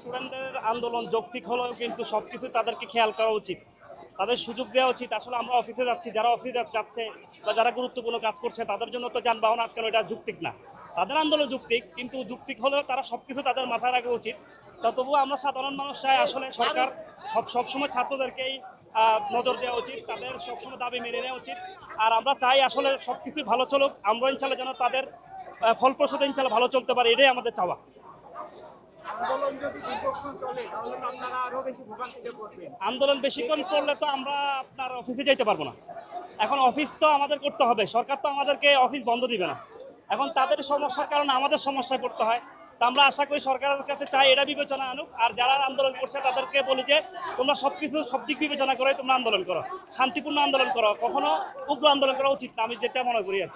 স্টুডেন্টদের আন্দোলন যৌক্তিক হলেও কিন্তু সবকিছু তাদেরকে খেয়াল করা উচিত, তাদের সুযোগ দেওয়া উচিত। আসলে আমরা অফিসে যাচ্ছি, যারা অফিসে যাচ্ছে বা যারা গুরুত্বপূর্ণ কাজ করছে তাদের জন্য তো যানবাহন আটকানো এটা যৌক্তিক না। তাদের আন্দোলন যৌক্তিক, কিন্তু যৌক্তিক হলেও তারা সবকিছু তাদের মাথায় রাখা উচিত। তা তবুও আমরা সাধারণ মানুষ চাই আসলে সরকার সবসময় ছাত্রদেরকেই নজর দেওয়া উচিত, তাদের সবসময় দাবি মেনে নেওয়া উচিত। আর আমরা চাই আসলে সবকিছু ভালো চলুক, আমরা ইনশাল্লাহ যেন তাদের ফলপ্রসূ ইনশাল্লাহ ভালো চলতে পারে, এটাই আমাদের চাওয়া। আন্দোলন বেশিক্ষণ করলে তো আমরা আপনার অফিসে যেতে পারবো না। এখন অফিস তো আমাদের করতে হবে, সরকার তো আমাদেরকে অফিস বন্ধ দিবে না। এখন তাদের সমস্যার কারণে আমাদের সমস্যায় পড়তে হয়। তা আমরা আশা করি সরকারের কাছে চাই এটা বিবেচনা আনুক। আর যারা আন্দোলন করছে তাদেরকে বলি যে তোমরা সব দিক বিবেচনা করে তোমরা আন্দোলন করো, শান্তিপূর্ণ আন্দোলন করো, কখনো উগ্র আন্দোলন করা উচিত না, আমি যেটা মনে করি আর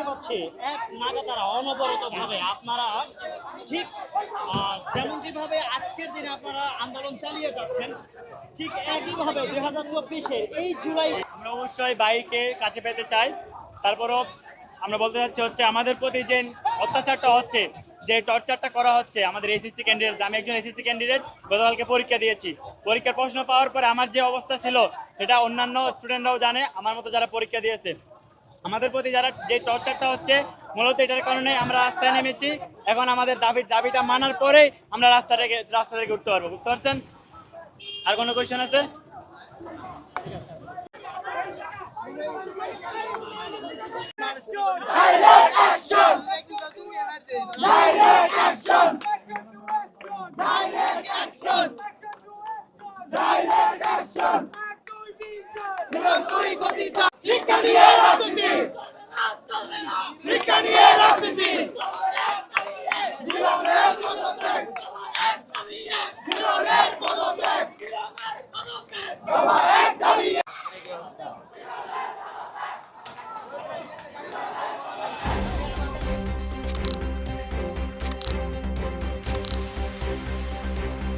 হচ্ছে এক নাগাতার অনবরতভাবে আপনারা ঠিক যেমনটিভাবে আজকের দিনে আপনারা আন্দোলন চালিয়ে যাচ্ছেন, ঠিক একইভাবে 2024-এর এই জুলাই আমরা অবশ্যই বাইকে কাছে পেতে চাই। তারপরও আমরা বলতে চাচ্ছি হচ্ছে আমাদের প্রতি যে অত্যাচারটা হচ্ছে, যে টর্চারটা করা হচ্ছে আমাদের এসএসসি ক্যান্ডিডেট। আমি একজন এসএসসি ক্যান্ডিডেট, গতকালকে পরীক্ষা দিয়েছি। পরীক্ষার প্রশ্ন পাওয়ার পরে আমার যে অবস্থা ছিল সেটা অন্যান্য স্টুডেন্টরাও জানে, আমার মতো যারা পরীক্ষা দিয়েছে। আমাদের প্রতি যারা যে টর্চারটা হচ্ছে মূলত এটার কারণে আমরা রাস্তায় নেমেছি। এখন আমাদের দাবিটা মানার পরেই আমরা রাস্তা থেকে উঠতে পারবো, বুঝতে পারছেন? আর কোনো কোয়েশ্চেন আছে? শিক্ষা নিয়ে রাজনীতি, শিক্ষা নিয়ে রাজনীতি, বিলম্বের পদত্যাগ, বিলম্বের পদত্যাগ।